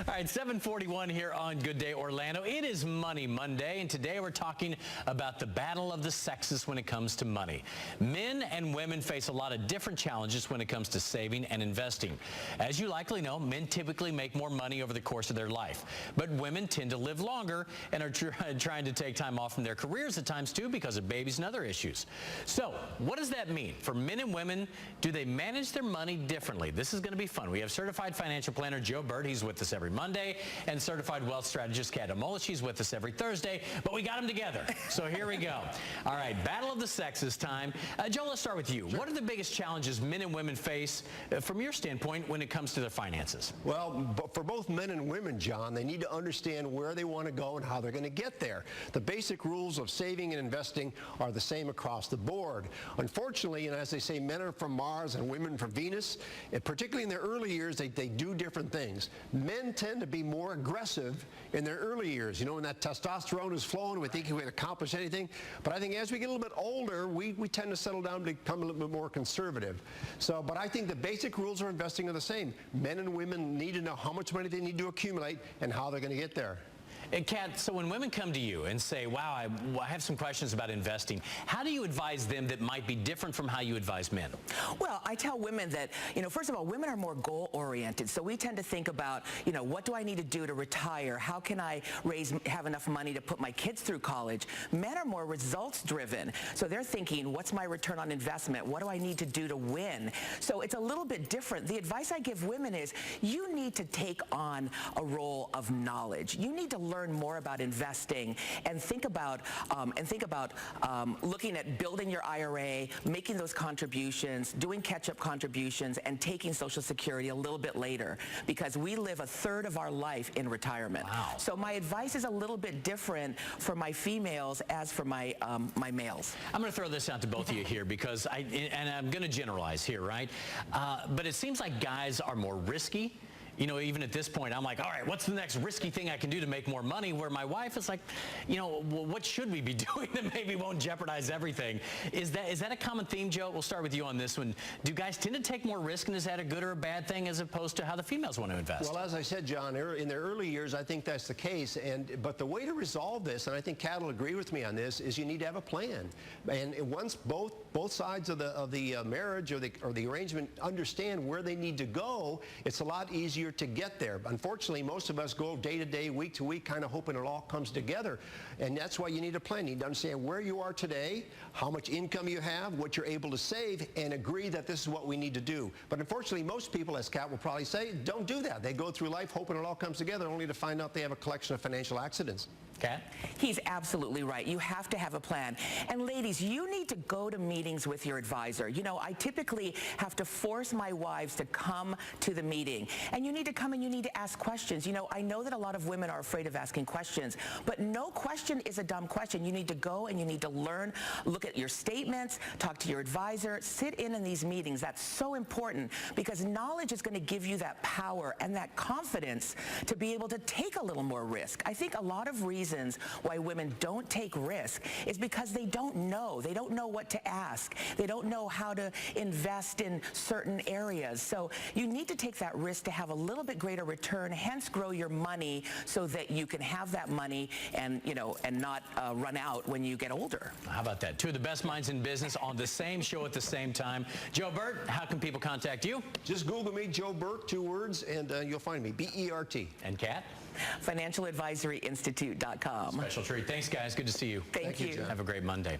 All right, 7:41 here on Good Day Orlando. It is Money Monday, and today we're talking about the battle of the sexes when it comes to money. Men and women face a lot of different challenges when it comes to saving and investing. As you likely know, men typically make more money over the course of their life, but women tend to live longer and are trying to take time off from their careers at times too because of babies and other issues. So what does that mean for men and women? Do they manage their money differently? This is going to be fun. We have Certified Financial Planner Joe Bert. He's with us every Monday, and Certified Wealth Strategist Kat Amola. She's with us every Thursday, but we got them together. So here we go. All right, battle of the sexes time. Joe, let's start with you. Sure. What are the biggest challenges men and women face from your standpoint when it comes to their finances? Well, for both men and women, John, they need to understand where they want to go and how they're going to get there. The basic rules of saving and investing are the same across the board. Unfortunately, and as they say, men are from Mars and women from Venus, and particularly in their early years, they do different things. Men tend to be more aggressive in their early years, you know, when that testosterone is flowing, we think we can accomplish anything. But I think as we get a little bit older, we tend to settle down to become a little bit more conservative. So, but I think the basic rules of investing are the same. Men and women need to know how much money they need to accumulate and how they're going to get there. And Kat, so when women come to you and say, wow, I have some questions about investing, how do you advise them that might be different from how you advise men? Well, I tell women that, you know, first of all, women are more goal-oriented. So we tend to think about, you know, what do I need to do to retire? How can I have enough money to put my kids through college? Men are more results-driven. So they're thinking, what's my return on investment? What do I need to do to win? So it's a little bit different. The advice I give women is you need to take on a role of knowledge. You need to learn more about investing and think about looking at building your IRA, making those contributions, doing catch-up contributions, and taking Social Security a little bit later, because we live a third of our life in retirement. Wow. So my advice is a little bit different for my females as for my my males. I'm going to throw this out to both of you here because and I'm going to generalize here, right? But it seems like guys are more risky. You know, even at this point, I'm like, all right, what's the next risky thing I can do to make more money? Where my wife is like, you know, well, what should we be doing that maybe won't jeopardize everything? Is that a common theme, Joe? We'll start with you on this one. Do guys tend to take more risk, and is that a good or a bad thing as opposed to how the females want to invest? Well, as I said, John, in their early years, I think that's the case. But the way to resolve this, and I think Kat will agree with me on this, is you need to have a plan. And once both sides of the marriage or the arrangement understand where they need to go, it's a lot easier to get there. Unfortunately, most of us go day to day, week to week, kind of hoping it all comes together. And that's why you need a plan. You need to understand where you are today, how much income you have, what you're able to save, and agree that this is what we need to do. But unfortunately, most people, as Kat will probably say, don't do that. They go through life hoping it all comes together, only to find out they have a collection of financial accidents. Kat? He's absolutely right. You have to have a plan. And ladies, you need to go to meetings with your advisor. You know, I typically have to force my wives to come to the meeting. And you need to come and you need to ask questions. You know, I know that a lot of women are afraid of asking questions, but no question is a dumb question. You need to go and you need to learn, look at your statements, talk to your advisor, sit in these meetings. That's so important because knowledge is going to give you that power and that confidence to be able to take a little more risk. I think a lot of reasons why women don't take risk is because they don't know. They don't know what to ask. They don't know how to invest in certain areas. So you need to take that risk to have a little bit greater return, hence grow your money so that you can have that money and, you know, and not run out when you get older. How about that? Two of the best minds in business on the same show at the same time. Joe Bert, how can people contact you? Just Google me, Joe Bert, 2 words, and you'll find me, B-E-R-T. And Kat? FinancialAdvisoryInstitute.com. Special treat. Thanks, guys. Good to see you. Thank you. Have a great Monday.